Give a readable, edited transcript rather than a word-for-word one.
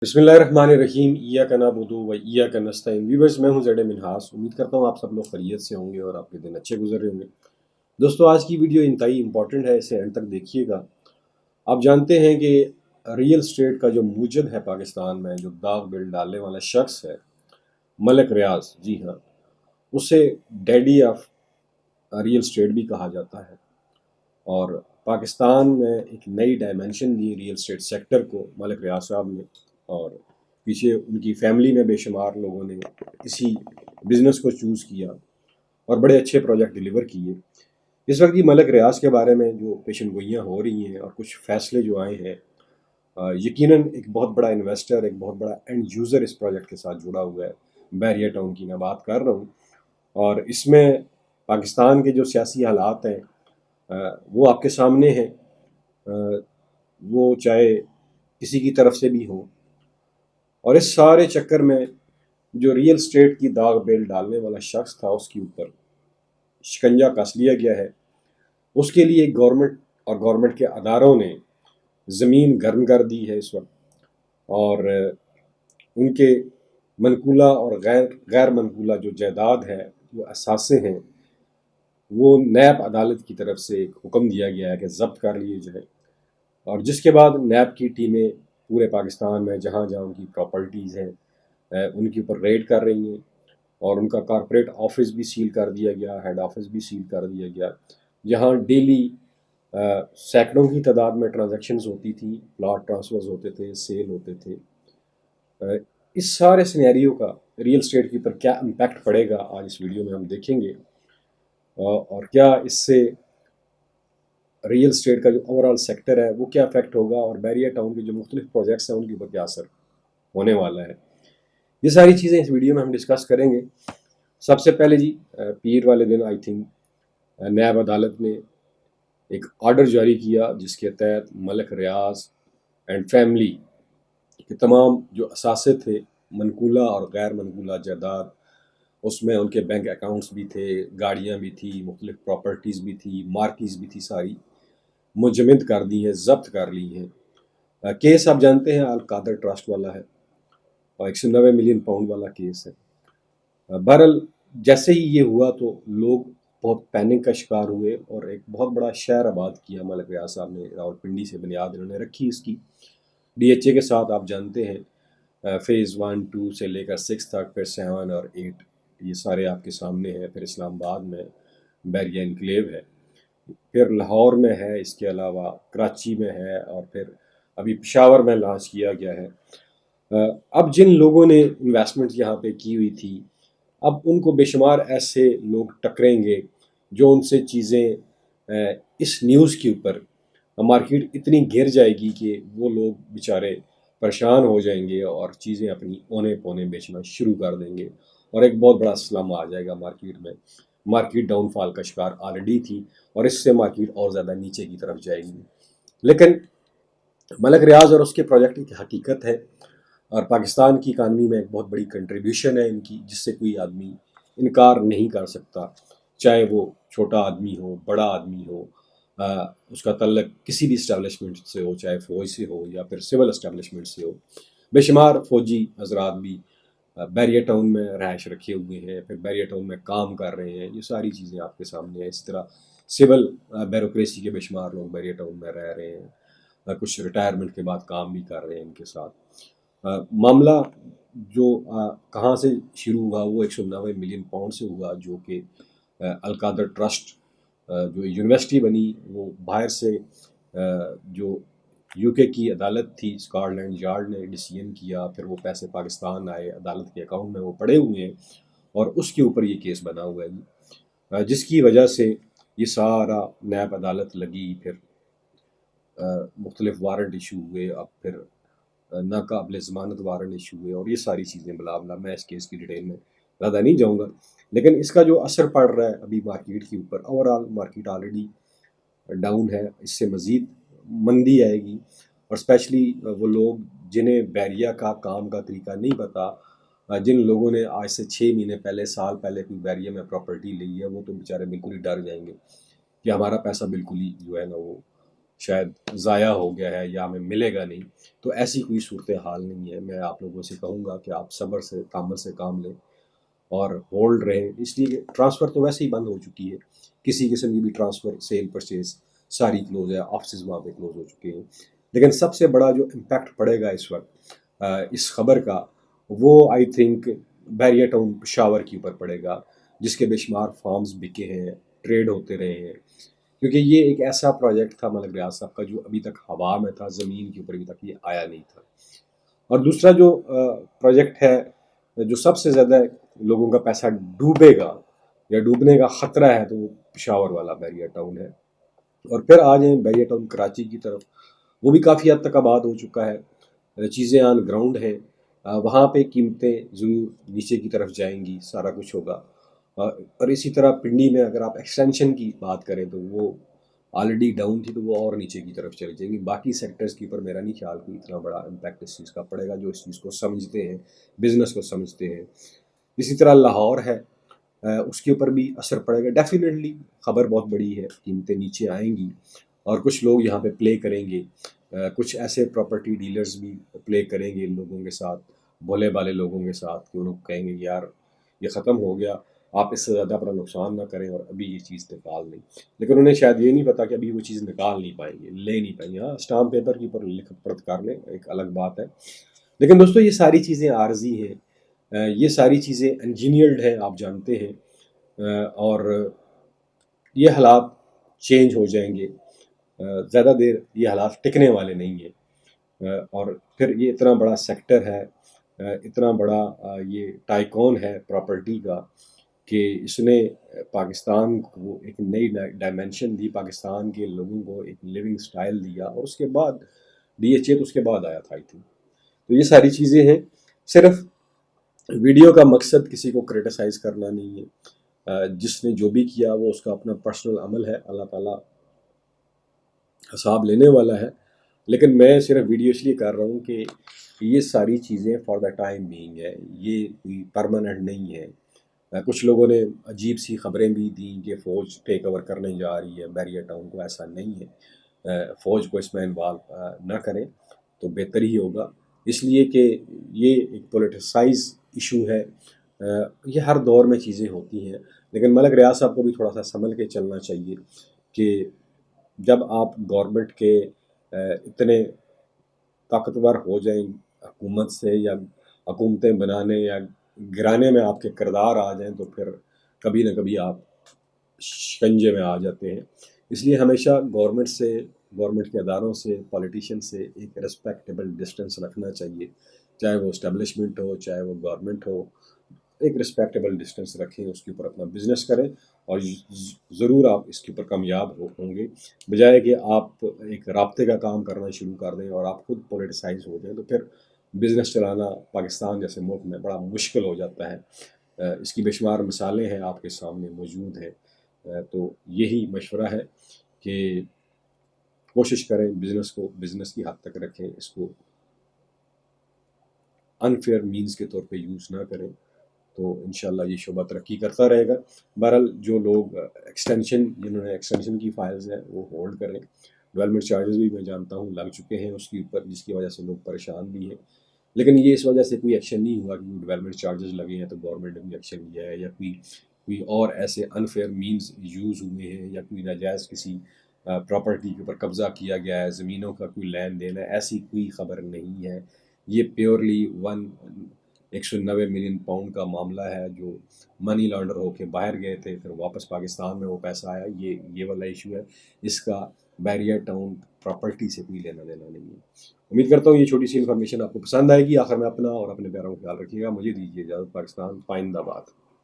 बिस्मिल्लाहिर्रहमानिर्रहीम इय्याक नअबुदु व इय्याक नस्तईन। व्यूअर्स, मैं हूं ज़ैड मिन्हास। उम्मीद करता हूं आप सब लोग खैरियत से होंगे और आपके दिन अच्छे गुजर रहे होंगे। दोस्तों, आज की वीडियो इंतहाई इंपॉर्टेंट है, इसे एंड तक देखिएगा। आप जानते हैं कि रियल स्टेट का जो मूजद है पाकिस्तान में, जो दाग बिल डालने वाला शख्स है, मलिक रियाज, जी हाँ, उसे डैडी ऑफ रियल स्टेट भी कहा जाता है। और पाकिस्तान में एक नई डायमेंशन दी रियल स्टेट सेक्टर को मलिक रियाज साहब ने, और पीछे उनकी फैमिली में बेशुमार लोगों ने इसी बिज़नेस को चूज़ किया और बड़े अच्छे प्रोजेक्ट डिलीवर किए। इस वक्त ये मलिक रियाज के बारे में जो पेशन गोइयाँ हो रही हैं और कुछ फैसले जो आए हैं, यकीनन एक बहुत बड़ा इन्वेस्टर, एक बहुत बड़ा एंड यूज़र इस प्रोजेक्ट के साथ जुड़ा हुआ है। बैरिया टाउन की मैं बात कर रहा हूँ, और इसमें पाकिस्तान के जो सियासी हालात हैं वो आपके सामने हैं। वो चाहे किसी की तरफ से भी हो, और इस सारे चक्कर में जो रियल स्टेट की दाग बेल डालने वाला शख्स था, उसके ऊपर शिकंजा कस लिया गया है। उसके लिए गवर्नमेंट और गवर्नमेंट के अदारों ने ज़मीन गर्म कर दी है इस वक्त, और उनके मनकूला और गैर गैर मनकूला जो जायदाद है, जो असासे हैं, वो नैब अदालत की तरफ से एक हुक्म दिया गया है कि ज़ब्त कर लिए जाए। और जिसके बाद नैब की टीमें पूरे पाकिस्तान में जहाँ जहाँ उनकी प्रॉपर्टीज़ हैं उनके ऊपर रेड कर रही हैं, और उनका कॉरपोरेट ऑफिस भी सील कर दिया गया, हेड ऑफिस भी सील कर दिया गया, जहाँ डेली सैकड़ों की तादाद में ट्रांजैक्शंस होती थी, प्लॉट ट्रांसफर्स होते थे, सेल होते थे। इस सारे सिनेरियो का रियल स्टेट के ऊपर क्या इम्पैक्ट पड़ेगा, आज इस वीडियो में हम देखेंगे। और क्या इससे रियल स्टेट का जो ओवरऑल सेक्टर है वो क्या अफेक्ट होगा, और बैरिया टाउन के जो मुख्तलिफ प्रोजेक्ट्स हैं उनके ऊपर क्या असर होने वाला है। ये सारी चीज़ें इस वीडियो में हम डिस्कस करेंगे। सबसे पहले जी, पीर वाले दिन आई थिंक नैब अदालत ने एक ऑर्डर जारी किया, जिसके तहत मलिक रियाज एंड फैमिली के तमाम जो असासे थे, मनकूला और गैर मनकूला जायदाद, उसमें उनके बैंक अकाउंट्स भी थे, गाड़ियाँ भी थी, मुख्तलिफ प्रॉपर्टीज़ भी थी, मार्कीज़ भी थी, सारी मुंजमद कर दी हैं, ज़ब्त कर ली हैं। केस आप जानते हैं अल कादर ट्रस्ट वाला है, और 190 मिलियन पाउंड वाला केस है। बहरहाल जैसे ही ये हुआ तो लोग बहुत पैनिक का शिकार हुए, और एक बहुत बड़ा शहर आबाद किया मलिक रियाज साहब ने। रावलपिंडी से बुनियाद इन्होंने रखी इसकी, डीएचए के साथ। आप जानते हैं फेज़ 1, 2 से लेकर 6 तक, फिर 7 और 8, ये सारे आपके सामने हैं। फिर इस्लामाबाद में बैरिया इनक्लेव है, फिर लाहौर में है, इसके अलावा कराची में है, और फिर अभी पेशावर में लॉन्च किया गया है। अब जिन लोगों ने इन्वेस्टमेंट यहाँ पे की हुई थी, अब उनको बेशुमार ऐसे लोग टकरेंगे जो उनसे चीज़ें इस न्यूज़ के ऊपर, मार्केट इतनी गिर जाएगी कि वो लोग बेचारे परेशान हो जाएंगे और चीज़ें अपनी औने पौने बेचना शुरू कर देंगे, और एक बहुत बड़ा स्लम आ जाएगा मार्केट में। मार्केट डाउनफॉल का शिकार ऑलरेडी थी, और इससे मार्केट और ज़्यादा नीचे की तरफ जाएगी। लेकिन मलिक रियाज और उसके प्रोजेक्ट की हकीकत है, और पाकिस्तान की इकानमी में एक बहुत बड़ी कंट्रीब्यूशन है इनकी, जिससे कोई आदमी इनकार नहीं कर सकता, चाहे वो छोटा आदमी हो, बड़ा आदमी हो, उसका तल्लक किसी भी इस्टेब्लिशमेंट से हो, चाहे फ़ौज से हो या फिर सिविल इस्टेब्लिशमेंट से हो। बेशुमार फ़ौजी हजरात भी बैरिया टाउन में रहायश रखे हुए हैं, फिर बैरिया टाउन में काम कर रहे हैं। ये सारी चीज़ें आपके सामने हैं। इस तरह सिविल ब्यूरोक्रेसी के बेशुमार लोग बैरिया टाउन में रह रहे हैं, कुछ रिटायरमेंट के बाद काम भी कर रहे हैं इनके साथ। मामला जो कहाँ से शुरू हुआ, वो 190 मिलियन पाउंड से हुआ, जो कि अल कादर ट्रस्ट जो यूनिवर्सिटी बनी, वो बाहर से जो यूके की अदालत थी, स्कॉटलैंड यार्ड ने डिसीजन किया, फिर वो पैसे पाकिस्तान आए, अदालत के अकाउंट में वो पड़े हुए हैं, और उसके ऊपर ये केस बना हुआ है, जिसकी वजह से ये सारा नैब अदालत लगी। फिर मुख्तलिफ वारंट इशू हुए, अब फिर नाकाबिल ज़मानत वारंट इशू हुए, और ये सारी चीज़ें बला बला। मैं इस केस की डिटेल में ज़्यादा नहीं जाऊँगा, लेकिन इसका जो असर पड़ रहा है अभी मार्केट के ऊपर, ओवरऑल मार्केट ऑलरेडी डाउन है, इससे मज़ीद मंदी आएगी। और स्पेशली वो लोग जिन्हें बैरिया का काम का तरीका नहीं पता, जिन लोगों ने आज से 6 महीने पहले, साल पहले कोई बैरिया में प्रॉपर्टी ली है, वो तो बेचारे बिल्कुल ही डर जाएंगे कि हमारा पैसा बिल्कुल ही जो है ना वो شاید ضائع ہو گیا ہے یا ہمیں ملے گا نہیں، تو ایسی کوئی صورتحال نہیں ہے۔ میں آپ لوگوں سے کہوں گا کہ آپ صبر سے تحمل سے کام لیں اور ہولڈ رہیں، اس لیے کہ ٹرانسفر تو ویسے ہی بند ہو چکی ہے، کسی قسم کی بھی ٹرانسفر سیل پرچیز ساری کلوز ہے، آفسز وہاں پہ کلوز ہو چکے ہیں۔ لیکن سب سے بڑا جو امپیکٹ پڑے گا اس وقت اس خبر کا، وہ آئی تھنک بیریا ٹاؤن پشاور کے اوپر پڑے گا، جس کے بے شمار فارمز بکے ہیں، ٹریڈ ہوتے رہے ہیں، کیونکہ یہ ایک ایسا پروجیکٹ تھا ملک ریاض صاحب کا جو ابھی تک ہوا میں تھا، زمین کے اوپر ابھی تک یہ آیا نہیں تھا۔ اور دوسرا جو پروجیکٹ ہے جو سب سے زیادہ لوگوں کا پیسہ ڈوبے گا یا ڈوبنے کا خطرہ ہے، تو وہ پشاور والا بیریا ٹاؤن ہے۔ اور پھر آ جائیں بیریا ٹاؤن کراچی کی طرف، وہ بھی کافی حد تک آباد ہو چکا ہے، چیزیں آن گراؤنڈ ہیں، وہاں پہ قیمتیں ضرور نیچے کی طرف جائیں گی، سارا کچھ ہوگا۔ اور اسی طرح پنڈی میں اگر آپ ایکسٹینشن کی بات کریں تو وہ آلریڈی ڈاؤن تھی، تو وہ اور نیچے کی طرف چلی جائیں گی۔ باقی سیکٹرز کے اوپر میرا نہیں خیال کوئی اتنا بڑا امپیکٹ اس چیز کا پڑے گا، جو اس چیز کو سمجھتے ہیں، بزنس کو سمجھتے ہیں۔ اسی طرح لاہور ہے، اس کے اوپر بھی اثر پڑے گا ڈیفینیٹلی، خبر بہت بڑی ہے، قیمتیں نیچے آئیں گی اور کچھ لوگ یہاں پہ پلے کریں گے، کچھ ایسے پراپرٹی ڈیلرز بھی پلے کریں گے ان لوگوں کے ساتھ، بھولے بالے لوگوں کے ساتھ، کہ انہوں کہیں گے کہ یار یہ ختم ہو گیا، آپ اس سے زیادہ اپنا نقصان نہ کریں اور ابھی یہ چیز نکال لیں۔ لیکن انہیں شاید یہ نہیں پتا کہ ابھی وہ چیز نکال نہیں پائیں گے، لے نہیں پائیں گے۔ ہاں، اسٹامپ پیپر کے اوپر لکھ پڑھ کر لیں، ایک الگ بات ہے، لیکن دوستو یہ ساری چیزیں عارضی ہیں، یہ ساری چیزیں انجینئرڈ ہیں، آپ جانتے ہیں، اور یہ حالات چینج ہو جائیں گے، زیادہ دیر یہ حالات ٹکنے والے نہیں ہیں۔ اور پھر یہ اتنا بڑا سیکٹر ہے، اتنا بڑا یہ ٹائیکون ہے پراپرٹی کا، کہ اس نے پاکستان کو ایک نئی ڈائمنشن دی، پاکستان کے لوگوں کو ایک لیونگ سٹائل دیا، اور اس کے بعد DHA تو اس کے بعد آیا تھا آئی تھنک۔ تو یہ ساری چیزیں ہیں، صرف ویڈیو کا مقصد کسی کو کرٹیسائز کرنا نہیں ہے، جس نے جو بھی کیا وہ اس کا اپنا پرسنل عمل ہے، اللہ تعالیٰ حساب لینے والا ہے۔ لیکن میں صرف ویڈیو اس لیے کر رہا ہوں کہ یہ ساری چیزیں فار دا ٹائم بینگ ہے، یہ کوئی پرماننٹ نہیں ہے۔ کچھ لوگوں نے عجیب سی خبریں بھی دیں کہ فوج ٹیک اوور کرنے جا رہی ہے بیریا ٹاؤن کو، ایسا نہیں ہے، فوج کو اس میں انوالو نہ کریں تو بہتر ہی ہوگا، اس لیے کہ یہ ایک پولیٹیسائز ایشو ہے۔ یہ ہر دور میں چیزیں ہوتی ہیں، لیکن ملک ریاض صاحب کو بھی تھوڑا سا سنبھل کے چلنا چاہیے کہ جب آپ گورنمنٹ کے اتنے طاقتور ہو جائیں حکومت سے، یا حکومتیں بنانے یا گرانے میں آپ کے کردار آ جائیں، تو پھر کبھی نہ کبھی آپ شکنجے میں آ جاتے ہیں۔ اس لیے ہمیشہ گورنمنٹ سے، گورنمنٹ کے اداروں سے، پولیٹیشین سے ایک ریسپیکٹیبل ڈسٹینس رکھنا چاہیے، چاہے وہ اسٹیبلشمنٹ ہو، چاہے وہ گورنمنٹ ہو، ایک ریسپیکٹیبل ڈسٹینس رکھیں، اس کے اوپر اپنا بزنس کریں، اور ضرور آپ اس کے اوپر کامیاب ہوں گے، بجائے کہ آپ ایک رابطے کا کام کرنا شروع کر دیں اور آپ خود پولیٹیسائز ہو جائیں، تو پھر بزنس چلانا پاکستان جیسے ملک میں بڑا مشکل ہو جاتا ہے۔ اس کی بے شمار مثالیں ہیں، آپ کے سامنے موجود ہیں۔ تو یہی مشورہ ہے کہ کوشش کریں بزنس کو بزنس کی حد تک رکھیں، اس کو انفیئر مینز کے طور پہ یوز نہ کریں، تو انشاءاللہ یہ شعبہ ترقی کرتا رہے گا۔ بہرحال جو لوگ جنہوں نے ایکسٹینشن کی فائلز ہیں وہ ہولڈ کریں، ڈیولپمنٹ چارجز بھی میں جانتا ہوں لگ چکے ہیں اس کے اوپر، جس کی وجہ سے لوگ پریشان بھی ہیں، لیکن یہ اس وجہ سے کوئی ایکشن نہیں ہوا کہ ڈیولپمنٹ چارجز لگے ہیں تو گورنمنٹ نے بھی ایکشن لیا ہے، یا کوئی اور ایسے انفیئر مینز یوز ہوئے ہیں، یا کوئی ناجائز کسی پراپرٹی کے اوپر قبضہ کیا گیا ہے، زمینوں کا کوئی لین دین ہے، ایسی کوئی خبر نہیں ہے۔ یہ پیورلی 190 ملین پاؤنڈ کا معاملہ ہے، جو منی لانڈر ہو کے باہر گئے تھے، پھر واپس پاکستان میں وہ پیسہ آیا، یہ والا ایشو ہے، اس کا بیریا ٹاؤن پراپرٹی سے کوئی لینا دینا نہیں ہے۔ امید کرتا ہوں یہ چھوٹی سی انفارمیشن آپ کو پسند آئے گی۔ آخر میں اپنا اور اپنے پیاروں کا خیال رکھیے گا، مجھے دیجیے اجازت۔ پاکستان پائندہ باد۔